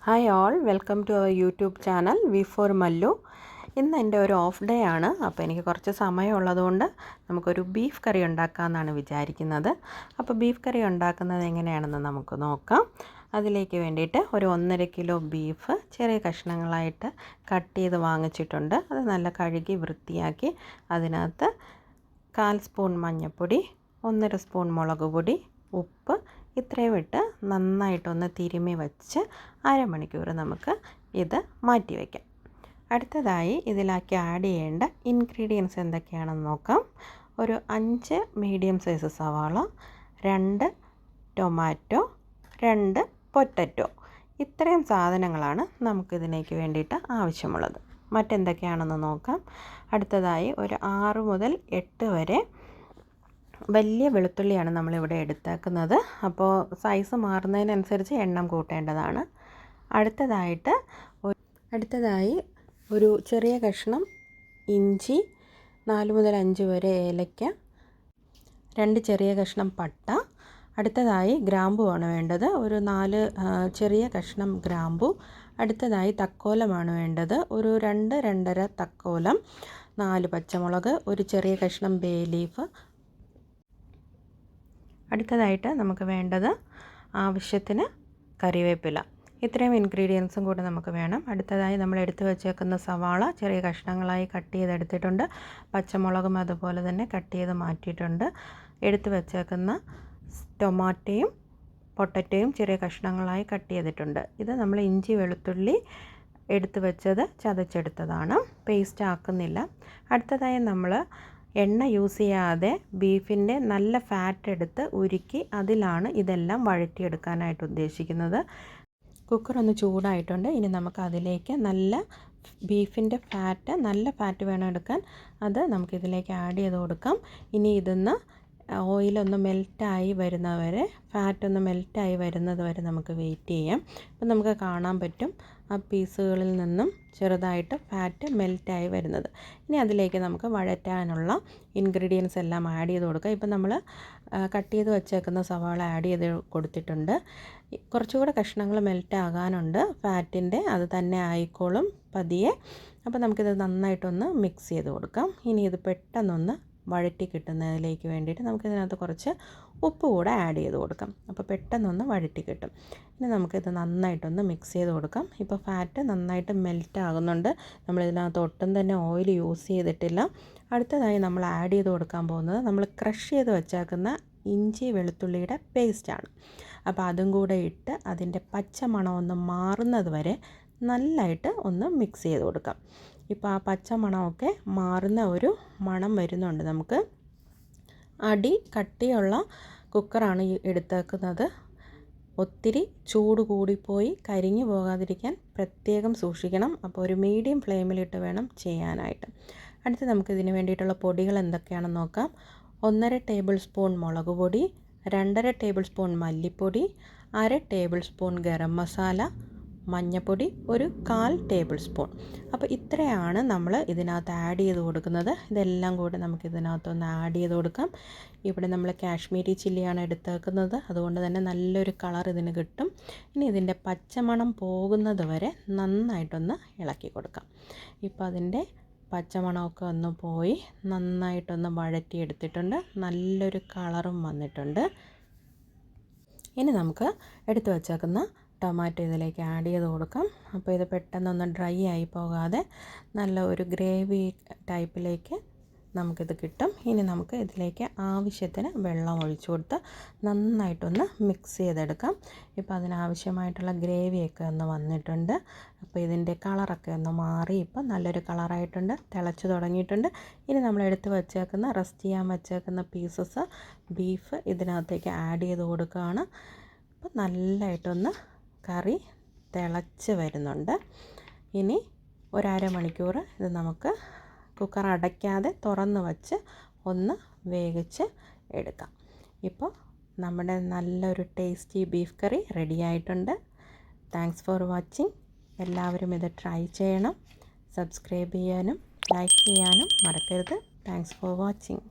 Hi all, welcome to our YouTube channel V for Mallu. ഇന്ന് എൻ്റെ ഒരു ഓഫ് ഡേ ആണ്. അപ്പോൾ എനിക്ക് കുറച്ച് സമയമുള്ളതുകൊണ്ട് നമുക്കൊരു ബീഫ് കറി ഉണ്ടാക്കാമെന്നാണ് വിചാരിക്കുന്നത്. അപ്പോൾ ബീഫ് കറി ഉണ്ടാക്കുന്നത് എങ്ങനെയാണെന്ന് നമുക്ക് നോക്കാം. അതിലേക്ക് വേണ്ടിയിട്ട് ഒരു 1.5 കിലോ ബീഫ് ചെറിയ കഷ്ണങ്ങളായിട്ട് കട്ട് ചെയ്ത് വാങ്ങിച്ചിട്ടുണ്ട്. അത് നല്ല കഴുകി വൃത്തിയാക്കി അതിനകത്ത് 1/4 സ്പൂൺ മഞ്ഞൾപ്പൊടി, 1.5 സ്പൂൺ മുളക് പൊടി, ഉപ്പ് ഇത്രയും ഇട്ട് നന്നായിട്ടൊന്ന് തിരുമ്മി വെച്ച് അരമണിക്കൂർ നമുക്ക് ഇത് മാറ്റി വയ്ക്കാം. അടുത്തതായി ഇതിലേക്ക് ആഡ് ചെയ്യേണ്ട ഇൻഗ്രീഡിയൻസ് എന്തൊക്കെയാണെന്ന് നോക്കാം. ഒരു 5 മീഡിയം സൈസ് സവാള, 2 ടൊമാറ്റോ, 2 പൊട്ടറ്റോ, ഇത്രയും സാധനങ്ങളാണ് നമുക്കിതിലേക്ക് വേണ്ടിയിട്ട് ആവശ്യമുള്ളത്. മറ്റെന്തൊക്കെയാണെന്ന് നോക്കാം. അടുത്തതായി ഒരു 6 മുതൽ 8 വരെ വലിയ വെളുത്തുള്ളിയാണ് നമ്മളിവിടെ എടുത്തേക്കുന്നത്. അപ്പോൾ സൈസ് മാറുന്നതിനനുസരിച്ച് എണ്ണം കൂട്ടേണ്ടതാണ്. അടുത്തതായി ഒരു ചെറിയ കഷ്ണം ഇഞ്ചി, 4 മുതൽ 5 വരെ ഏലക്ക, 2 ചെറിയ കഷ്ണം പട്ട. അടുത്തതായി ഗ്രാമ്പുവാണ് വേണ്ടത്, ഒരു 4 ചെറിയ കഷ്ണം ഗ്രാമ്പു. അടുത്തതായി തക്കോലമാണ് വേണ്ടത്, ഒരു 2-2.5 തക്കോലം, 4 പച്ചമുളക്, ഒരു ചെറിയ കഷ്ണം ബേ ലീഫ്. അടുത്തതായിട്ട് നമുക്ക് വേണ്ടത് ആവശ്യത്തിന് കറിവേപ്പില. ഇത്രയും ഇൻഗ്രീഡിയൻസും കൂടി നമുക്ക് വേണം. അടുത്തതായി നമ്മൾ എടുത്തു വച്ചേക്കുന്ന സവാള ചെറിയ കഷ്ണങ്ങളായി കട്ട് ചെയ്തെടുത്തിട്ടുണ്ട്. പച്ചമുളകും അതുപോലെ തന്നെ കട്ട് ചെയ്ത് മാറ്റിയിട്ടുണ്ട്. എടുത്തു വച്ചേക്കുന്ന ടൊമാറ്റോയും പൊട്ടറ്റോയും ചെറിയ കഷ്ണങ്ങളായി കട്ട് ചെയ്തിട്ടുണ്ട്. ഇത് നമ്മൾ ഇഞ്ചി വെളുത്തുള്ളി എടുത്തു വെച്ചത് ചതച്ചെടുത്തതാണ്, പേസ്റ്റ് ആക്കുന്നില്ല. അടുത്തതായി നമ്മൾ എണ്ണ യൂസ് ചെയ്യാതെ ബീഫിൻ്റെ നല്ല ഫാറ്റ് എടുത്ത് ഉരുക്കി അതിലാണ് ഇതെല്ലാം വഴറ്റിയെടുക്കാനായിട്ട് ഉദ്ദേശിക്കുന്നത്. കുക്കർ ഒന്ന് ചൂടായിട്ടുണ്ട്. ഇനി നമുക്ക് അതിലേക്ക് ബീഫിൻ്റെ നല്ല ഫാറ്റ് വേണം എടുക്കാൻ. അത് നമുക്കിതിലേക്ക് ആഡ് ചെയ്ത് കൊടുക്കാം. ഇനി ഇതിന്ന് ഓയിലൊന്ന് മെൽറ്റായി വരുന്നവരെ, ഫാറ്റൊന്ന് മെൽറ്റായി വരുന്നത് വരെ നമുക്ക് വെയിറ്റ് ചെയ്യാം. അപ്പം നമുക്ക് കാണാൻ പറ്റും ആ പീസുകളിൽ നിന്നും ചെറുതായിട്ട് ഫാറ്റ് മെൽറ്റായി വരുന്നത്. ഇനി അതിലേക്ക് നമുക്ക് വഴറ്റാനുള്ള ഇൻഗ്രീഡിയൻസ് എല്ലാം ആഡ് ചെയ്ത് കൊടുക്കാം. ഇപ്പം നമ്മൾ കട്ട് ചെയ്ത് വച്ചേക്കുന്ന സവാള ആഡ് ചെയ്ത് കൊടുത്തിട്ടുണ്ട്. കുറച്ചുകൂടെ കഷ്ണങ്ങൾ മെൽറ്റ് ആകാനുണ്ട് ഫാറ്റിൻ്റെ, അത് തന്നെ ആയിക്കോളും പതിയെ. അപ്പോൾ നമുക്കിത് നന്നായിട്ടൊന്ന് മിക്സ് ചെയ്ത് കൊടുക്കാം. ഇനി ഇത് പെട്ടെന്നൊന്ന് വഴറ്റി കിട്ടുന്നതിലേക്ക് വേണ്ടിയിട്ട് നമുക്കിതിനകത്ത് കുറച്ച് ഉപ്പ് കൂടെ ആഡ് ചെയ്ത് കൊടുക്കാം. അപ്പോൾ പെട്ടെന്നൊന്ന് വഴറ്റി കിട്ടും. ഇനി നമുക്കിത് നന്നായിട്ടൊന്ന് മിക്സ് ചെയ്ത് കൊടുക്കാം. ഇപ്പോൾ ഫാറ്റ് നന്നായിട്ട് മെൽറ്റ് ആകുന്നുണ്ട്. നമ്മളിതിനകത്ത് ഒട്ടും തന്നെ ഓയിൽ യൂസ് ചെയ്തിട്ടില്ല. അടുത്തതായി നമ്മൾ ആഡ് ചെയ്ത് കൊടുക്കാൻ പോകുന്നത് നമ്മൾ ക്രഷ് ചെയ്ത് വച്ചേക്കുന്ന ഇഞ്ചി വെളുത്തുള്ളിയുടെ പേസ്റ്റാണ്. അപ്പോൾ അതും കൂടെ ഇട്ട് അതിൻ്റെ പച്ച മണം ഒന്ന് മാറുന്നത് വരെ നല്ലതായിട്ട് ഒന്ന് മിക്സ് ചെയ്ത് കൊടുക്കാം. ഇപ്പോൾ ആ പച്ച മണമൊക്കെ മാറുന്ന ഒരു മണം വരുന്നുണ്ട്. നമുക്ക് അടി കട്ടിയുള്ള കുക്കറാണ് എടുത്തേക്കുന്നത്. ഒത്തിരി ചൂട് കൂടിപ്പോയി കരിഞ്ഞു പോകാതിരിക്കാൻ പ്രത്യേകം സൂക്ഷിക്കണം. അപ്പോൾ ഒരു മീഡിയം ഫ്ലെയിമിലിട്ട് വേണം ചെയ്യാനായിട്ട്. അടുത്ത് നമുക്കിതിന് വേണ്ടിയിട്ടുള്ള പൊടികൾ എന്തൊക്കെയാണെന്ന് നോക്കാം. 1.5 ടേബിൾ സ്പൂൺ മുളക് പൊടി, 2.5 ടേബിൾ സ്പൂൺ മല്ലിപ്പൊടി, 1/2 ടേബിൾ സ്പൂൺ ഗരം മസാല, മഞ്ഞൾപ്പൊടി ഒരു 1/4 ടേബിൾ സ്പൂൺ. അപ്പോൾ ഇത്രയാണ് നമ്മൾ ഇതിനകത്ത് ആഡ് ചെയ്ത് കൊടുക്കുന്നത്. ഇതെല്ലാം കൂടി നമുക്ക് ഇതിനകത്തൊന്ന് ആഡ് ചെയ്ത് കൊടുക്കാം. ഇവിടെ നമ്മൾ കാശ്മീരി ചില്ലിയാണ് എടുത്തേക്കുന്നത്, അതുകൊണ്ട് തന്നെ നല്ലൊരു കളർ ഇതിന് കിട്ടും. ഇനി ഇതിൻ്റെ പച്ചമണം പോകുന്നത് വരെ നന്നായിട്ടൊന്ന് ഇളക്കി കൊടുക്കാം. ഇപ്പോൾ അതിൻ്റെ പച്ചമണമൊക്കെ ഒന്ന് പോയി നന്നായിട്ടൊന്ന് വഴറ്റിയെടുത്തിട്ടുണ്ട്. നല്ലൊരു കളറും വന്നിട്ടുണ്ട്. ഇനി നമുക്ക് എടുത്തു വച്ചേക്കുന്ന ടൊമാറ്റോ ഇതിലേക്ക് ആഡ് ചെയ്ത് കൊടുക്കാം. അപ്പോൾ ഇത് പെട്ടെന്നൊന്ന് ഡ്രൈ ആയി പോകാതെ നല്ല ഒരു ഗ്രേവി ടൈപ്പിലേക്ക് നമുക്കിത് കിട്ടും. ഇനി നമുക്ക് ഇതിലേക്ക് ആവശ്യത്തിന് വെള്ളം ഒഴിച്ചു കൊടുത്ത് നന്നായിട്ടൊന്ന് മിക്സ് ചെയ്തെടുക്കാം. ഇപ്പോൾ അതിനാവശ്യമായിട്ടുള്ള ഗ്രേവിയൊക്കെ ഒന്ന് വന്നിട്ടുണ്ട്. അപ്പോൾ ഇതിൻ്റെ കളറൊക്കെ ഒന്ന് മാറി ഇപ്പോൾ നല്ലൊരു കളറായിട്ടുണ്ട്, തിളച്ച് തുടങ്ങിയിട്ടുണ്ട്. ഇനി നമ്മൾ എടുത്ത് റെസ്റ്റ് ചെയ്യാൻ വച്ചേക്കുന്ന പീസസ് ബീഫ് ഇതിനകത്തേക്ക് ആഡ് ചെയ്ത് കൊടുക്കുകയാണ്. അപ്പോൾ നല്ലതായിട്ടൊന്ന് കറി തിളച്ച് വരുന്നുണ്ട്. ഇനി ഒരു അരമണിക്കൂർ ഇത് നമുക്ക് കുക്കർ അടയ്ക്കാതെ തുറന്ന് വച്ച് ഒന്ന് വേവിച്ച് എടുക്കാം. ഇപ്പോൾ നമ്മുടെ നല്ലൊരു ടേസ്റ്റി ബീഫ് കറി റെഡി ആയിട്ടുണ്ട്. Thanks for watching. എല്ലാവരും ഇത് ട്രൈ ചെയ്യണം. സബ്സ്ക്രൈബ് ചെയ്യാനും ലൈക്ക് ചെയ്യാനും മറക്കരുത്. Thanks for watching.